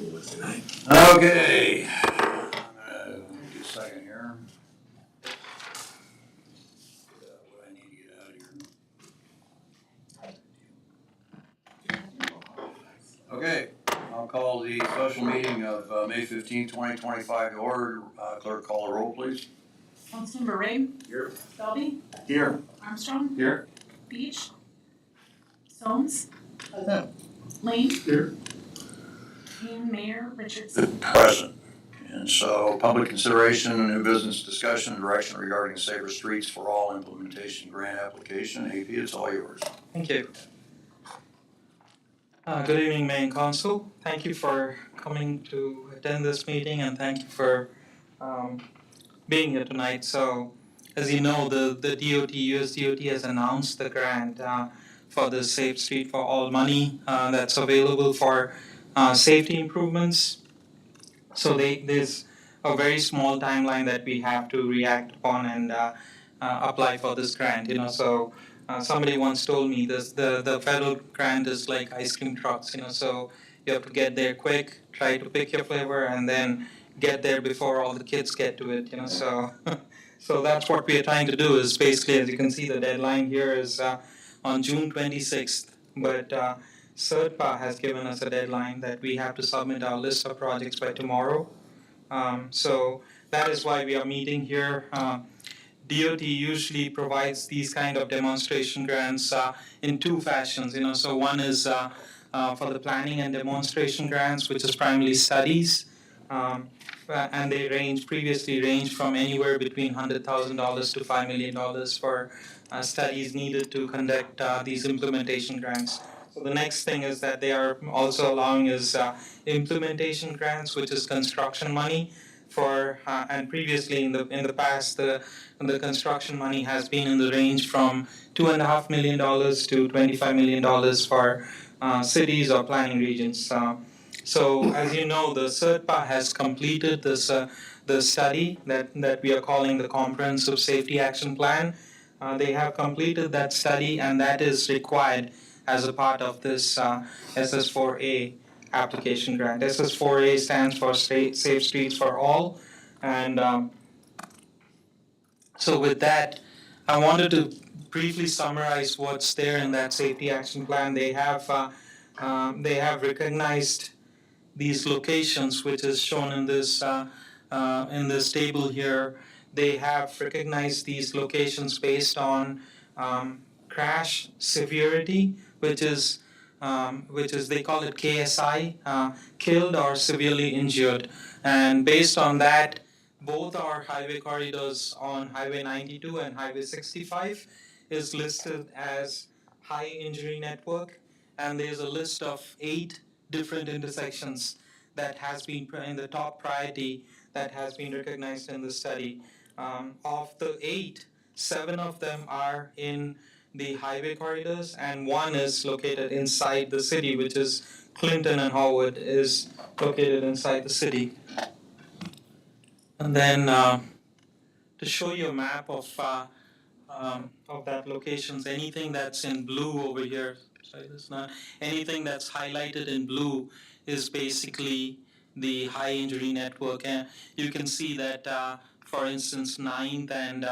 Okay. I'm gonna give you a second here. What I need to get out of here. Okay, I'll call the special meeting of May 15th, 2025 to order. Clerk, call the roll, please. Councilmember Ray. Here. Selby. Here. Armstrong. Here. Beach. Stones. Lane. Here. And Mayor Richardson. Present. And so, public consideration, new business discussion, direction regarding safer streets for all implementation grant application. AP, it's all yours. Thank you. Good evening, Mayor and Council. Thank you for coming to attend this meeting, and thank you for being here tonight. So, as you know, the DOT, US DOT has announced the grant for the Safe Street for All money that's available for safety improvements. So there's a very small timeline that we have to react upon and apply for this grant. So somebody once told me this: the federal grant is like ice cream trucks. So you have to get there quick, try to pick your flavor, and then get there before all the kids get to it. So so that's what we are trying to do. Is basically, as you can see, the deadline here is on June 26th, but CERTPA has given us a deadline that we have to submit our list of projects by tomorrow. So that is why we are meeting here. DOT usually provides these kind of demonstration grants in two fashions. So one is for the planning and demonstration grants, which is primarily studies, and they previously ranged from anywhere between $100,000 to $5 million for studies needed to conduct these implementation grants. So the next thing is that they are also allowing us implementation grants, which is construction money for, and previously in the past, the construction money has been in the range from $2.5 million to $25 million for cities or planning regions. So as you know, the CERTPA has completed this the study that we are calling the Comprehensive Safety Action Plan. They have completed that study, and that is required as a part of this SS4A application grant. SS4A stands for Safe Streets for All. And so with that, I wanted to briefly summarize what's there in that safety action plan. They have recognized these locations, which is shown in this table here. They have recognized these locations based on crash severity, which is they call it KSI, killed or severely injured. And based on that, both our highway corridors on Highway 92 and Highway 65 is listed as high injury network. And there's a list of 8 different intersections that has been in the top priority that has been recognized in the study. Of the 8, 7 of them are in the highway corridors, and 1 is located inside the city, which is Clinton and Howard is located inside the city. And then to show you a map of that locations, anything that's in blue over here, sorry, that's not, anything that's highlighted in blue is basically the high injury network. And you can see that, for instance, 9th and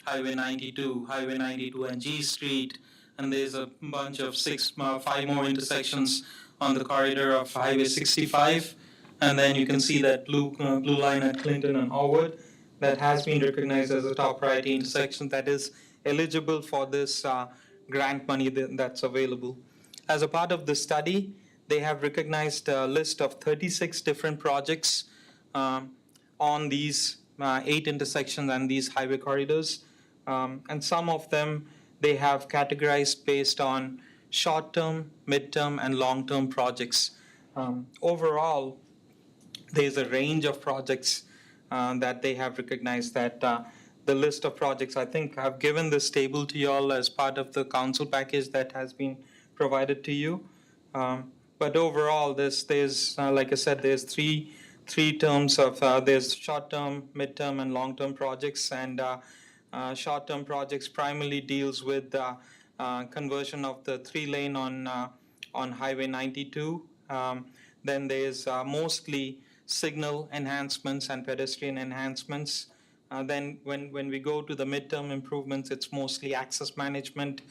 Highway 92 and G Street, and there's a bunch of 5 more intersections on the corridor of Highway 65. And then you can see that blue line at Clinton and Howard that has been recognized as a top priority intersection that is eligible for this grant money that's available. As a part of the study, they have recognized a list of 36 different projects on these 8 intersections and these highway corridors. And some of them they have categorized based on short-term, mid-term, and long-term projects. Overall, there's a range of projects that they have recognized that the list of projects, I think I've given this table to you all as part of the council package that has been provided to you. But overall, there's like I said, there's three terms of there's short-term, mid-term, and long-term projects. And short-term projects primarily deals with conversion of the 3-lane on Highway 92. Then there's mostly signal enhancements and pedestrian enhancements. Then when we go to the midterm improvements, it's mostly access management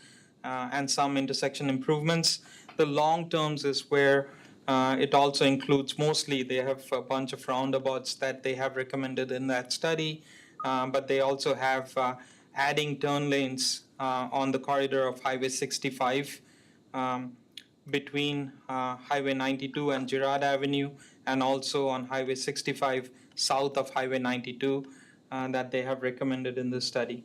and some intersection improvements. The long terms is where it also includes mostly, they have a bunch of roundabouts that they have recommended in that study, but they also have adding turn lanes on the corridor of Highway 65 between Highway 92 and Girard Avenue, and also on Highway 65 south of Highway 92 that they have recommended in this study.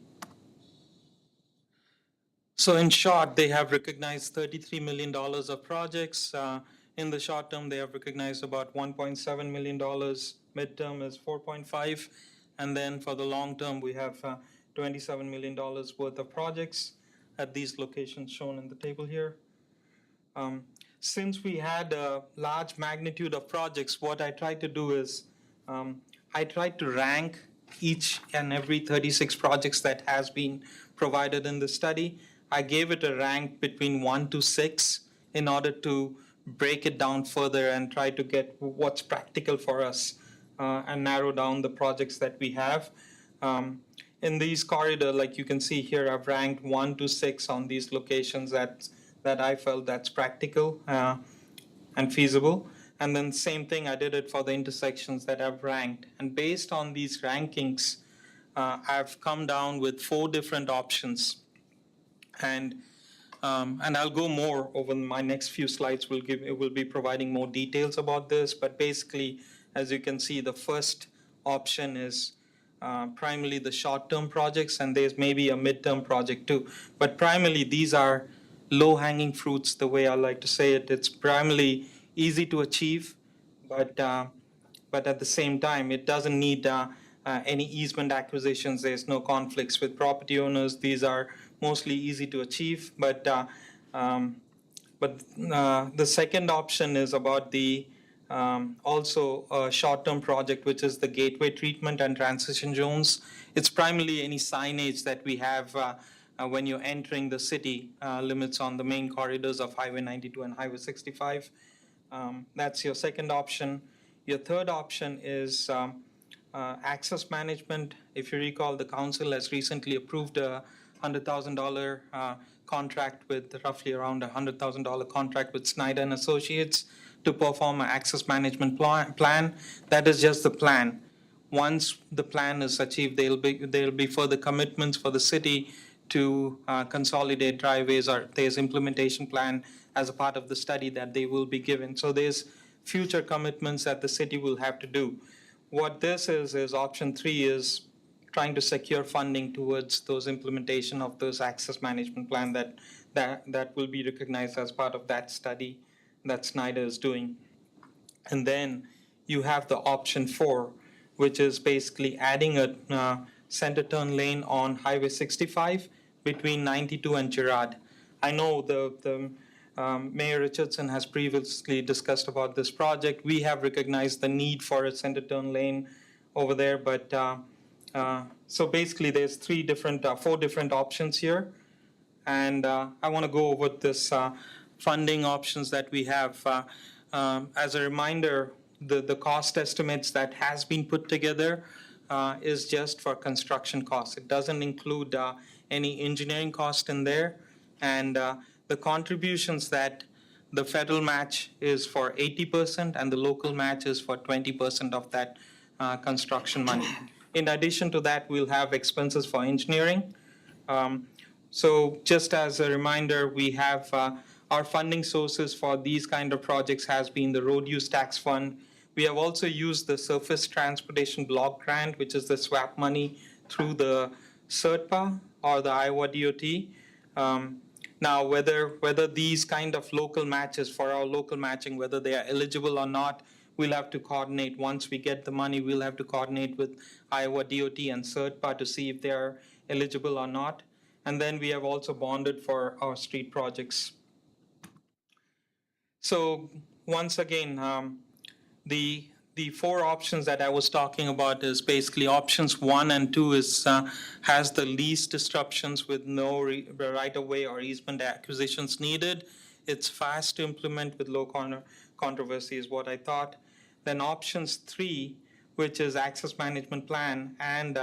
So in short, they have recognized $33 million of projects. In the short term, they have recognized about $1.7 million. Midterm is 4.5. And then for the long term, we have $27 million worth of projects at these locations shown in the table here. Since we had a large magnitude of projects, what I tried to do is I tried to rank each and every 36 projects that has been provided in the study. I gave it a rank between 1 to 6 in order to break it down further and try to get what's practical for us and narrow down the projects that we have. In these corridor, like you can see here, I've ranked 1 to 6 on these locations that I felt that's practical and feasible. And then same thing, I did it for the intersections that I've ranked. And based on these rankings, I've come down with 4 different options. And I'll go more over my next few slides. We'll be providing more details about this. But basically, as you can see, the first option is primarily the short-term projects, and there's maybe a mid-term project too. But primarily, these are low-hanging fruits, the way I like to say it. It's primarily easy to achieve, but at the same time, it doesn't need any easement acquisitions. There's no conflicts with property owners. These are mostly easy to achieve, but the second option is about the also a short-term project, which is the gateway treatment and transition zones. It's primarily any signage that we have when you're entering the city limits on the main corridors of Highway 92 and Highway 65. That's your second option. Your third option is access management. If you recall, the council has recently approved a $100,000 contract with roughly around $100,000 contract with Snyder and Associates to perform an access management plan. That is just the plan. Once the plan is achieved, there'll be further commitments for the city to consolidate driveways, or there's implementation plan as a part of the study that they will be given. So there's future commitments that the city will have to do. What this is option 3 is trying to secure funding towards those implementation of those access management plan that will be recognized as part of that study that Snyder is doing. And then you have the option 4, which is basically adding a center turn lane on Highway 65 between 92 and Girard. I know the Mayor Richardson has previously discussed about this project. We have recognized the need for a center turn lane over there, but so basically there's 4 different options here. And I want to go over this funding options that we have. As a reminder, the cost estimates that has been put together is just for construction costs. It doesn't include any engineering cost in there. And the contributions that the federal match is for 80% and the local match is for 20% of that construction money. In addition to that, we'll have expenses for engineering. So just as a reminder, we have our funding sources for these kind of projects has been the road use tax fund. We have also used the surface transportation block grant, which is the swap money through the CERTPA or the Iowa DOT. Now, whether these kind of local matches for our local matching, whether they are eligible or not, we'll have to coordinate. Once we get the money, we'll have to coordinate with Iowa DOT and CERTPA to see if they are eligible or not. And then we have also bonded for our street projects. So once again, the 4 options that I was talking about is basically options 1 and 2 is has the least disruptions with no right-of-way or easement acquisitions needed. It's fast to implement with low controversy is what I thought. Then options 3, which is access management plan and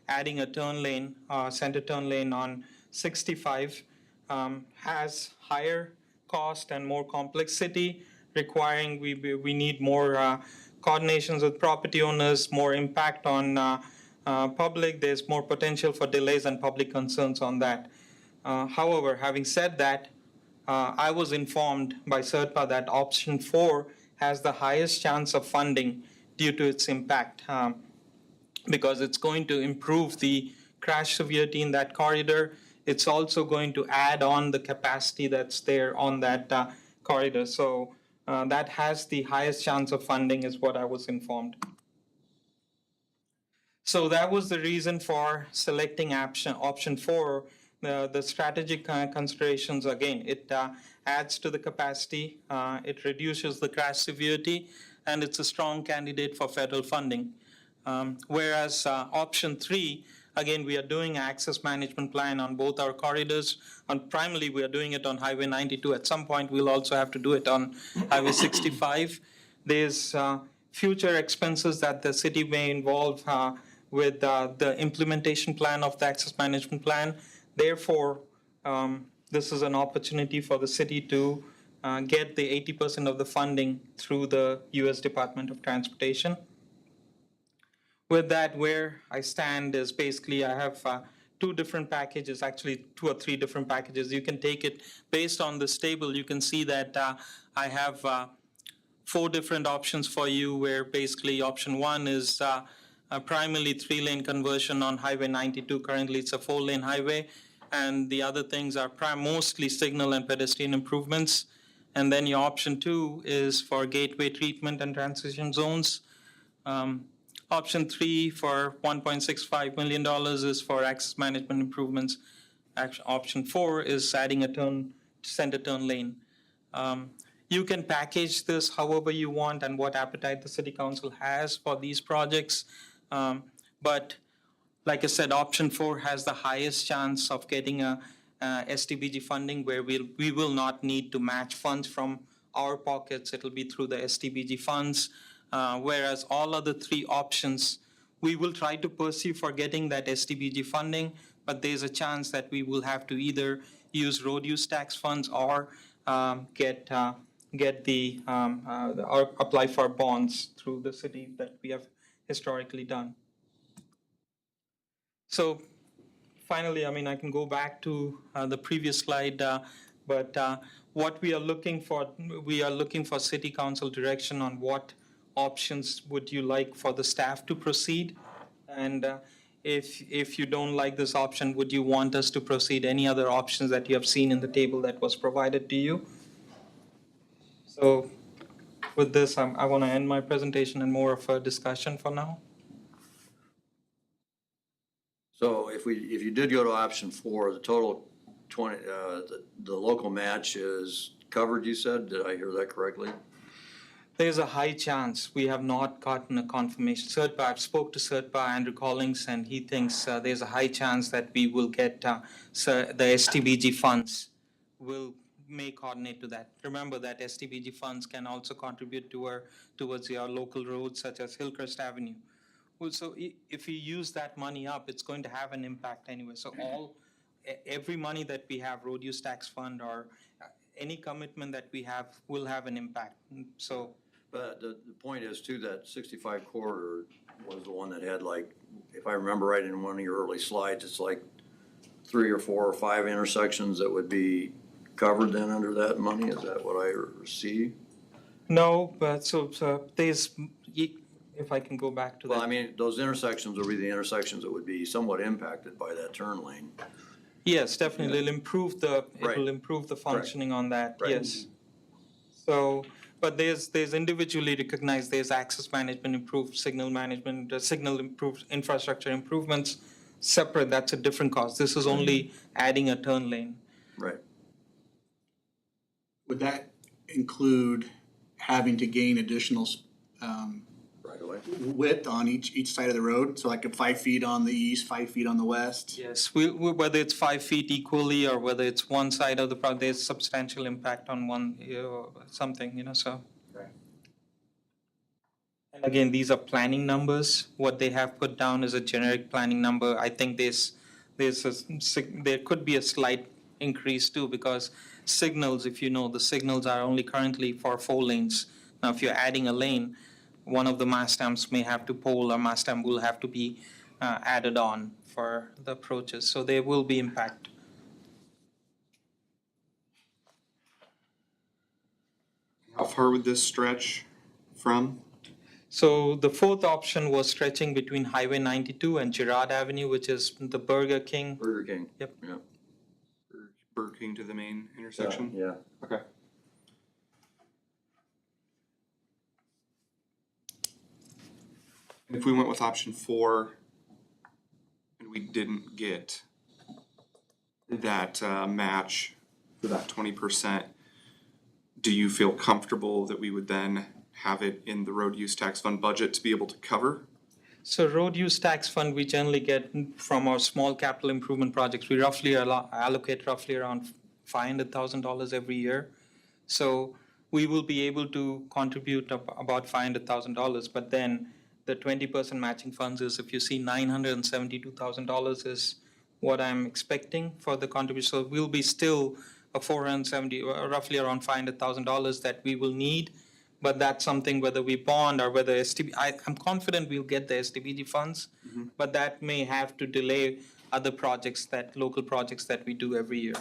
adding a turn lane, center turn lane on 65, has higher cost and more complexity, requiring we need more coordinations with property owners, more impact on public. There's more potential for delays and public concerns on that. However, having said that, I was informed by CERTPA that option 4 has the highest chance of funding due to its impact, because it's going to improve the crash severity in that corridor. It's also going to add on the capacity that's there on that corridor. So that has the highest chance of funding, is what I was informed. So that was the reason for selecting option 4. The strategic considerations, again, it adds to the capacity, it reduces the crash severity, and it's a strong candidate for federal funding. Whereas option 3, again, we are doing access management plan on both our corridors. And primarily, we are doing it on Highway 92. At some point, we'll also have to do it on Highway 65. There's future expenses that the city may involve with the implementation plan of the access management plan. Therefore, this is an opportunity for the city to get the 80% of the funding through the U.S. Department of Transportation. With that, where I stand is basically I have 2 different packages, actually 2 or 3 different packages. You can take it based on this table. You can see that I have 4 different options for you, where basically option 1 is primarily 3-lane conversion on Highway 92. Currently, it's a 4-lane highway, and the other things are mostly signal and pedestrian improvements. And then your option 2 is for gateway treatment and transition zones. Option 3 for $1.65 million is for access management improvements. Option 4 is adding a center turn lane. You can package this however you want and what appetite the City Council has for these projects. But like I said, option 4 has the highest chance of getting a STBG funding, where we will not need to match funds from our pockets. It'll be through the STBG funds. Whereas all other 3 options, we will try to pursue for getting that STBG funding, but there's a chance that we will have to either use road use tax funds or or apply for bonds through the city that we have historically done. So finally, I can go back to the previous slide, but what we are looking for City Council direction on what options would you like for the staff to proceed, and if you don't like this option, would you want us to proceed any other options that you have seen in the table that was provided to you? So with this, I want to end my presentation and more of a discussion for now. So if you did go to option 4, the total 20, the local match is covered, you said? Did I hear that correctly? There's a high chance. We have not gotten a confirmation. CERTPA, I've spoke to CERTPA, Andrew Collins, and he thinks there's a high chance that we will get the STBG funds may coordinate to that. Remember that STBG funds can also contribute towards your local roads such as Hillcrest Avenue. Well, so if you use that money up, it's going to have an impact anyway. So every money that we have, road use tax fund or any commitment that we have will have an impact. So, but the point is too, that 65 corridor was the one that had, like, if I remember right in one of your early slides, it's like 3 or 4 or 5 intersections that would be covered then under that money. Is that what I see? No, but so there's, if I can go back to that. Well, I mean, those intersections will be the intersections that would be somewhat impacted by that turn lane. Yes, definitely. Yeah. It will improve the functioning on that. Right. Yes. So, but there's individually recognized, there's access management, improved signal management, signal improved infrastructure improvements separate. That's a different cost. This is only adding a turn lane. Right. Would that include having to gain additional Right away. width on each side of the road? So like 5 feet on the east, 5 feet on the west? Yes, whether it's 5 feet equally or whether it's one side of the project, there's substantial impact on one, something, so. Right. Again, these are planning numbers. What they have put down is a generic planning number. I think there could be a slight increase too, because signals, if you know, the signals are only currently for 4 lanes. Now, if you're adding a lane, one of the mast stamps may have to pull, or mast stamp will have to be added on for the approaches. So there will be impact. How far would this stretch from? So the fourth option was stretching between Highway 92 and Girard Avenue, which is the Burger King. Burger King. Yep. Yeah. Burger King to the main intersection? Yeah. Okay. And if we went with option 4 and we didn't get that match for that 20%, do you feel comfortable that we would then have it in the road use tax fund budget to be able to cover? So road use tax fund, we generally get from our small capital improvement projects. We roughly allocate roughly around $500,000 every year. So we will be able to contribute about $500,000, but then the 20% matching funds is, if you see, $972,000 is what I'm expecting for the contribution. So we'll be still a 470, roughly around $500,000 that we will need. But that's something, whether we bond or whether I'm confident we'll get the STBG funds, but that may have to delay other projects, local projects that we do every year.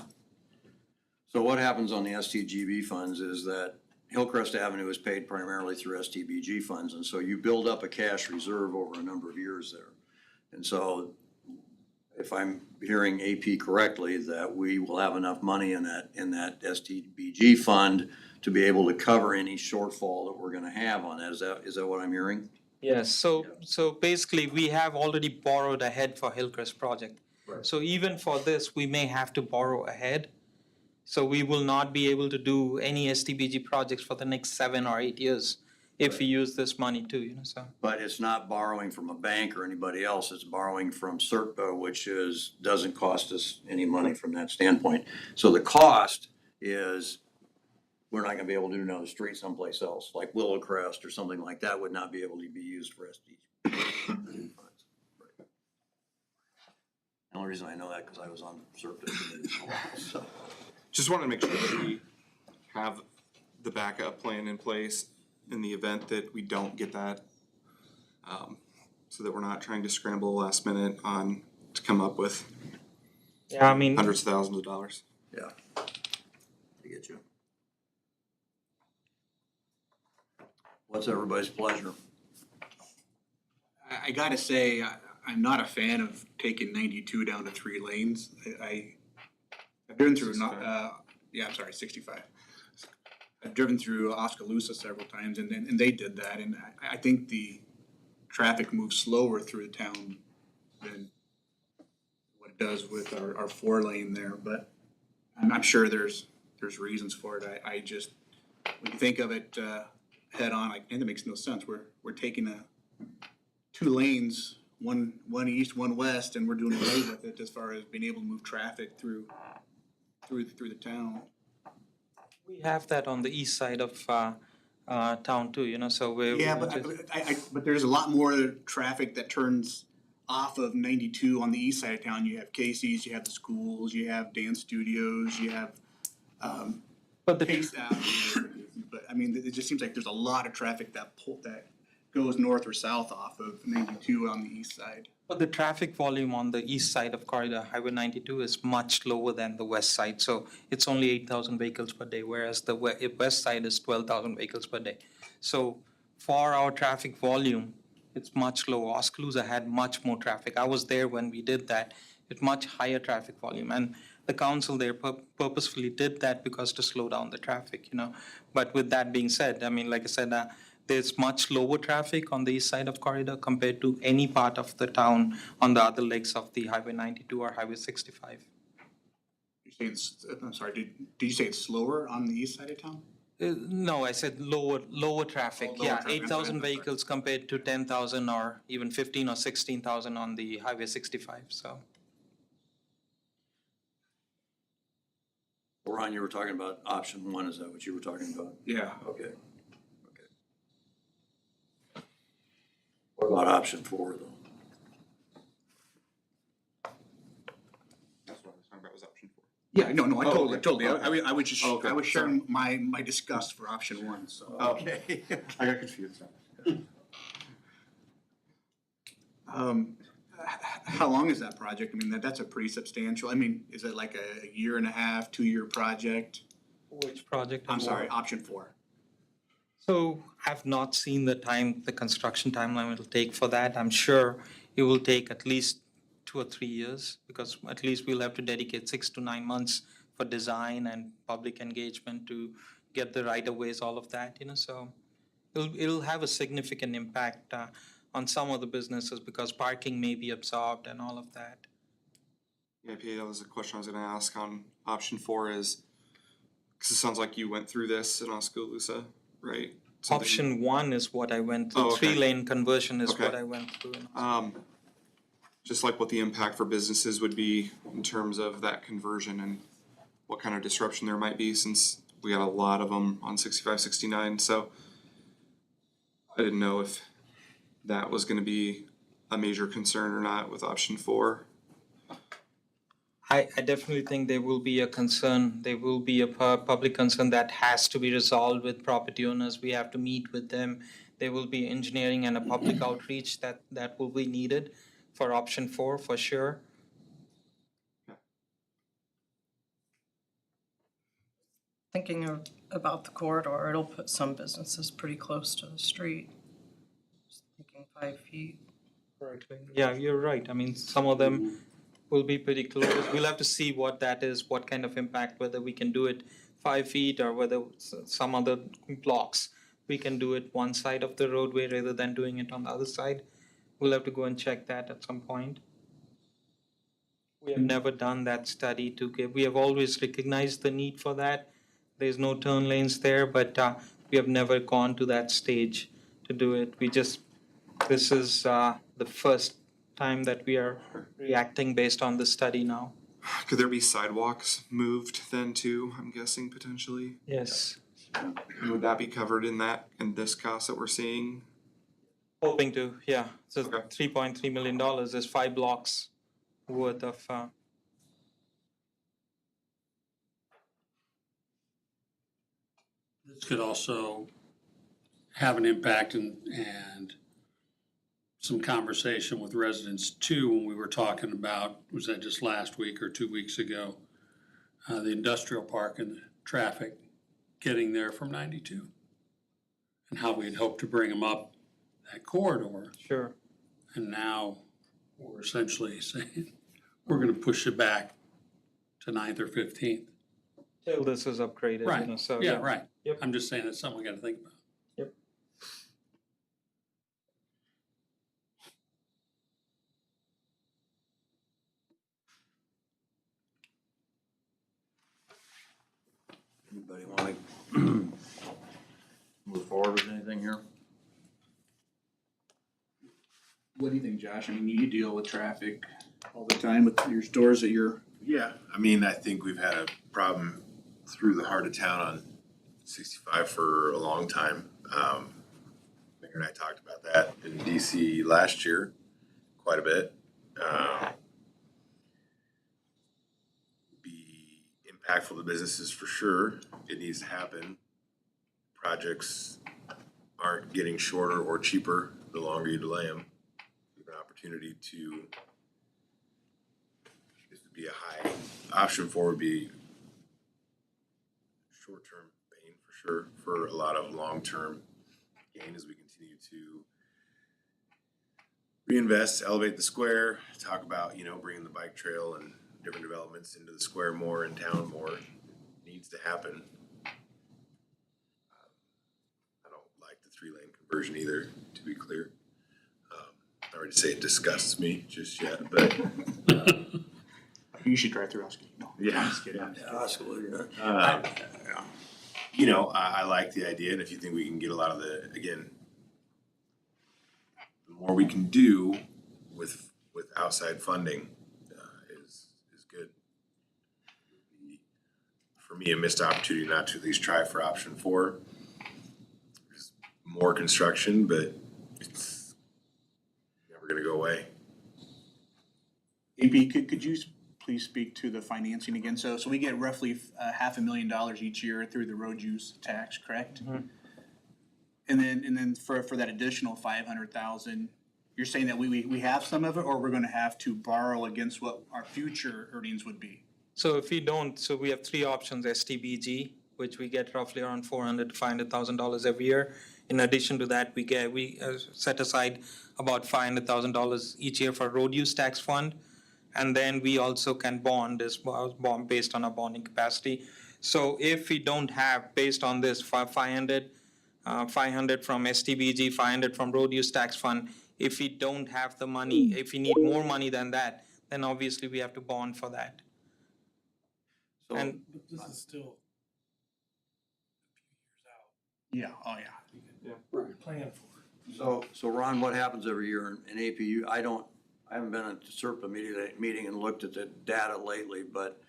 So what happens on the STGB funds is that Hillcrest Avenue is paid primarily through STBG funds, and so you build up a cash reserve over a number of years there. And so if I'm hearing AP correctly, that we will have enough money in that STBG fund to be able to cover any shortfall that we're gonna have on that. Is that what I'm hearing? Yes, so basically, we have already borrowed ahead for Hillcrest project. Right. So even for this, we may have to borrow ahead. So we will not be able to do any STBG projects for the next 7 or 8 years if we use this money too, so. But it's not borrowing from a bank or anybody else, it's borrowing from CERPA, which doesn't cost us any money from that standpoint. So the cost is, we're not gonna be able to do another street someplace else, like Willow Crest or something like that would not be able to be used for SDG. The only reason I know that, cause I was on CERPA committee, so. Just wanted to make sure that we have the backup plan in place in the event that we don't get that. So that we're not trying to scramble last minute to come up with Yeah, I mean, hundreds of thousands of dollars. Yeah. I get you. What's everybody's pleasure? I gotta say, I'm not a fan of taking 92 down to 3 lanes. I've driven through, 65. I've driven through Oskaloosa several times, and they did that, and I think the traffic moves slower through the town than what it does with our 4-lane there, but I'm sure there's reasons for it. I just, when you think of it head on, and it makes no sense. We're taking 2 lanes, one east, one west, and we're doing away with it as far as being able to move traffic through the town. we have that on the east side of town too, so we're. Yeah, but there's a lot more traffic that turns off of 92 on the east side of town. You have Casey's, you have the schools, you have dance studios, you have But the Pace Avenue. But I mean, it just seems like there's a lot of traffic that goes north or south off of 92 on the east side. But the traffic volume on the east side of corridor, Highway 92, is much lower than the west side. So it's only 8,000 vehicles per day, whereas the west side is 12,000 vehicles per day. So for our traffic volume, it's much lower. Oskaloosa had much more traffic. I was there when we did that. It's much higher traffic volume. And the council there purposefully did that because to slow down the traffic, But with that being said, I mean, like I said, there's much lower traffic on the east side of corridor compared to any part of the town on the other legs of the Highway 92 or Highway 65. You're saying I'm sorry, did you say it's slower on the east side of town? No, I said lower traffic. Oh, lower Yeah, traffic. 8,000 I'm sorry. vehicles compared to 10,000 or even 15 or 16,000 on the Highway 65, so. Ron, you were talking about option 1, is that what you were talking about? Yeah. Okay. about option 4 though? That's what I was talking about, was option 4. Yeah, no, I Oh, totally, okay. totally, Okay. I was just, Okay, I was sorry. sharing my disgust for option 1, so. Okay. I got confused. How long is that project? I mean, that's a pretty substantial, I mean, is it like a year and a half, 2-year project? Which project? I'm sorry, option 4. So I've not seen the construction timeline it'll take for that. I'm sure it will take at least 2 or 3 years, because at least we'll have to dedicate 6 to 9 months for design and public engagement to get the right of ways, all of that, so it'll have a significant impact on some of the businesses, because parking may be absorbed and all of that. Yeah, PA, that was a question I was gonna ask on option 4 is, cause it sounds like you went through this in Oskaloosa, right? Something- Option 1 is what I went through. Oh, okay. 3-lane conversion is Okay. what I went through. Just like what the impact for businesses would be in terms of that conversion and what kind of disruption there might be, since we got a lot of them on 65, 69, so I didn't know if that was gonna be a major concern or not with option 4. I definitely think there will be a concern, there will be a public concern that has to be resolved with property owners. We have to meet with them. There will be engineering and a public outreach that will be needed for option 4 for sure. Thinking about the corridor, it'll put some businesses pretty close to the street. Just thinking 5 feet. Yeah, you're right. I mean, some of them will be pretty close. We'll have to see what that is, what kind of impact, whether we can do it 5 feet or whether some other blocks, we can do it one side of the roadway rather than doing it on the other side. We'll have to go and check that at some point. We have never done that study we have always recognized the need for that. There's no turn lanes there, but we have never gone to that stage to do it. This is the first time that we are reacting based on the study now. Could there be sidewalks moved then too, I'm guessing potentially? Yes. Would that be covered in this cost that we're seeing? Hoping to, yeah. So Okay. $3.3 million is 5 blocks worth of, This could also have an impact and some conversation with residents too, when we were talking about, was that just last week or 2 weeks ago? The industrial park and the traffic getting there from 92. And how we'd hoped to bring them up that corridor. sure. And now we're essentially saying, we're gonna push it back to 9th or 15th. Till this is upgraded, Right. so. Yeah, right. Yep. I'm just saying that's something we gotta think about. Anybody wanna move forward with anything here? What do you think, Josh? I mean, you deal with traffic all the time with your stores that you're, Yeah, I mean, I think we've had a problem through the heart of town on 65 for a long time. Mayor and I talked about that in DC last year, quite a bit. Be impactful to businesses for sure. It needs to happen. Projects aren't getting shorter or cheaper the longer you delay them. You have an opportunity to be a high option for would be short-term pain for sure, for a lot of long-term gain as we continue to reinvest, elevate the square, talk about, bringing the bike trail and different developments into the square more, in town more, needs to happen. I don't like the 3-lane conversion either, to be clear. I already say it disgusts me just yet, but you should drive through Oski. No, Yeah. I'm just kidding. Absolutely. I like the idea, and if you think we can get a lot of the more we can do with outside funding, is good. For me, a missed opportunity not to at least try for option 4. There's more construction, but it's JP, could you please speak to the financing again? So we get roughly $500,000 each year through the road use tax, correct? And then for that additional 500,000, you're saying that we have some of it, or we're gonna have to borrow against what our future earnings would be? So if we don't, so we have three options: STBG, which we get roughly around $400,000 to $500,000 every year. In addition to that, we set aside about $500,000 each year for road use tax fund, and then we also can bond based on our bonding capacity. So if we don't have, based on this 500 from STBG, 500 from road use tax fund, if we don't have the money, if we need more money than that, then obviously we have to bond for that. So, And But this is still Yeah, oh yeah. planned for. so Ron, what happens every year in APU? I haven't been at the SERPA meeting and looked at the data lately, but,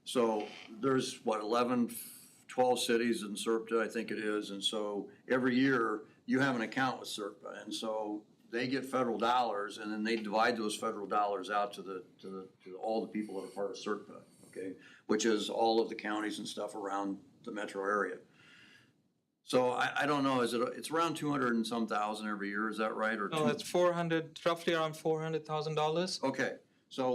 so there's what, 11, 12 cities in SERPA, I think it is, and so every year you have an account with SERPA, and so they get federal dollars, and then they divide those federal dollars out to all the people that are part of SERPA, okay? Which is all of the counties and stuff around the metro area. So I don't know, it's around 200 and some thousand every year, is that right? Or no, it's roughly around $400,000. Okay, so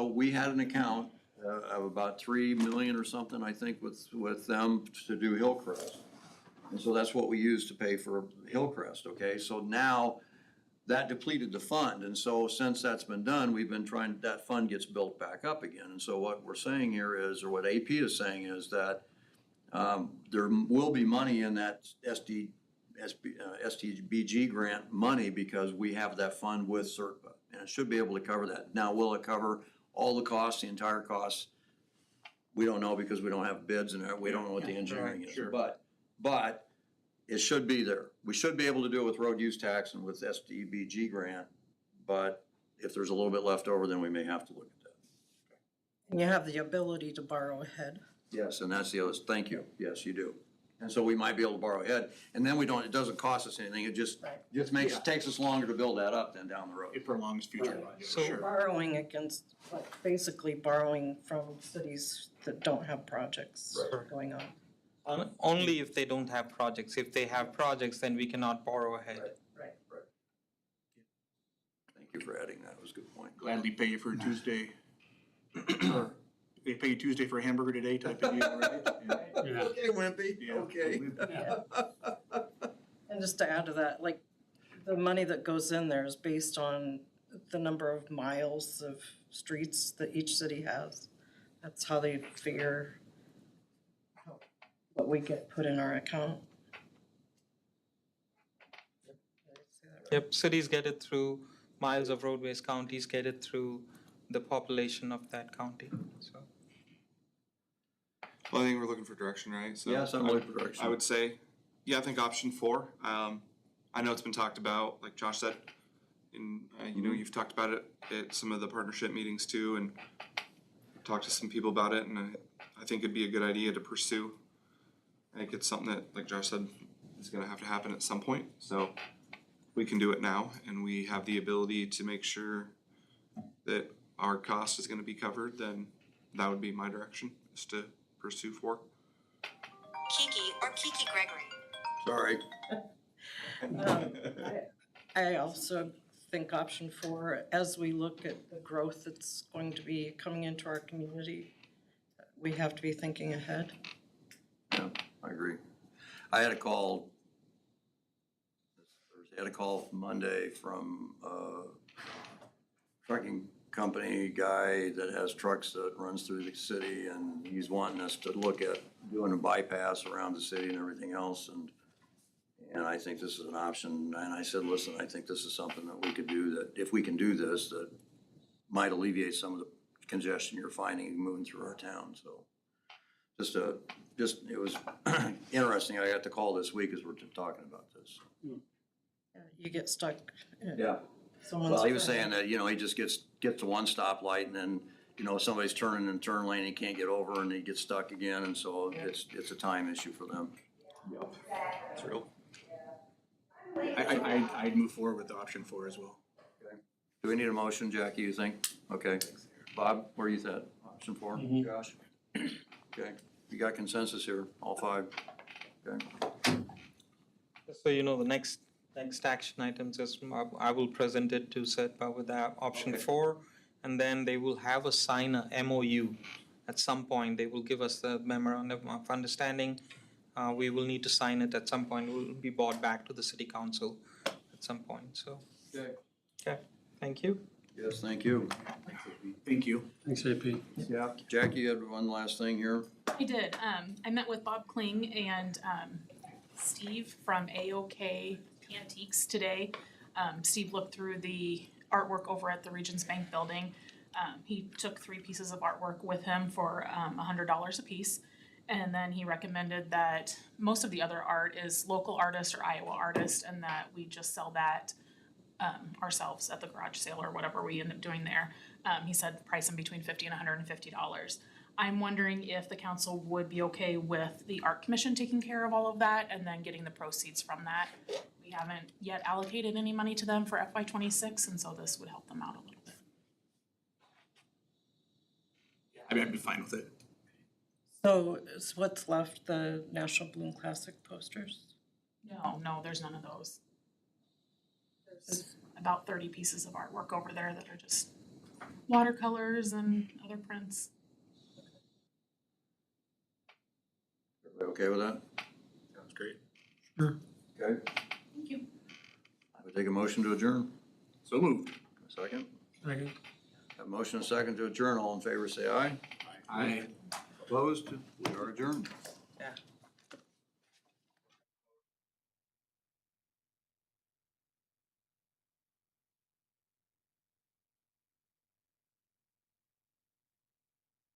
we had an account of about 3 million or something, I think, with them to do Hillcrest. And so that's what we used to pay for Hillcrest, okay? So now that depleted the fund, and so since that's been done, we've been trying, that fund gets built back up again. And so what we're saying here is, or what AP is saying is that there will be money in that STBG grant money because we have that fund with SERPA, and it should be able to cover that. Now, will it cover all the costs, the entire costs? We don't know because we don't have bids and we don't know what the engineering is. But it should be there. We should be able to do it with road use tax and with STBG grant, but if there's a little bit left over, then we may have to look at that. And you have the ability to borrow ahead. Yes, and that's the other, thank you, yes, you do. And so we might be able to borrow ahead, and then it doesn't cost us anything, it just takes us longer to build that up than down the road. It prolongs future projects, So- sure. Borrowing against, like, basically borrowing from cities that don't have projects going on. Only if they don't have projects. If they have projects, then we cannot borrow ahead. Right. Thank you for adding that, it was a good point. Gladly pay you for a Tuesday. They pay you Tuesday for a hamburger today type of deal, right? Yeah. Okay, Wimpy, Yeah. okay. And just to add to that, like, the money that goes in there is based on the number of miles of streets that each city has. That's how they figure what we get put in our account. Yep, cities get it through miles of roadways, counties get it through the population of that county, so. Well, I think we're looking for direction, right? So Yes, I'm looking for direction. I would say, yeah, I think option 4. I know it's been talked about, like Josh said, and you know, you've talked about it at some of the partnership meetings too, and talked to some people about it, and I think it'd be a good idea to pursue. I think it's something that, like Josh said, is gonna have to happen at some point, so we can do it now, and we have the ability to make sure that our cost is gonna be covered, then that would be my direction, is to pursue 4. Kiki or Kiki Gregory. Sorry. I also think option 4, as we look at the growth that's going to be coming into our community, we have to be thinking ahead. Yeah, I agree. I had a call this Thursday, I had a call Monday from a trucking company guy that has trucks that runs through the city, and he's wanting us to look at doing a bypass around the city and everything else, and I think this is an option, and I said, listen, I think this is something that we could do, that if we can do this, that might alleviate some of the congestion you're finding moving through our town, so. It was interesting, I got the call this week as we're talking about this. You get stuck. Yeah. Someone's. Well, he was saying that, he just gets to one stoplight and then, somebody's turning in turn lane, he can't get over and he gets stuck again, and so it's a time issue for them. Yep. It's real. I'd move forward with option 4 as well. Do we need a motion, Jackie, you think? Okay. Bob, where are you at? Option 4, Josh? Okay, you got consensus here, all 5. Okay. So you know, the next action items is, I will present it to SEDPA with that option Okay. 4, and then they will have us sign a MOU. At some point, they will give us the memorandum of understanding. We will need to sign it at some point. It will be brought back to the city council at some point, so. Okay. Okay, thank you. Yes, thank you. Thank you. Thanks, AP. Yeah. Jackie, you had one last thing here? I did. I met with Bob Kling and Steve from AOK Antiques today. Steve looked through the artwork over at the Regions Bank building. He took 3 pieces of artwork with him for $100 a piece. And then he recommended that most of the other art is local artists or Iowa artists, and that we just sell that ourselves at the garage sale or whatever we end up doing there. He said price them between $50 and $150. I'm wondering if the council would be okay with the art commission taking care of all of that and then getting the proceeds from that. We haven't yet allocated any money to them for FY26, and so this would help them out a little bit. I'd be fine with it. So is what's left the National Balloon Classic posters? No, there's none of those. There's about 30 pieces of artwork over there that are just watercolors and other prints. Everybody okay with that? Sounds great. Okay. Thank you. I would take a motion to adjourn. So moved. Second? Second. A motion and a second to adjourn. All in favor, say aye. Aye. Opposed? We are adjourned.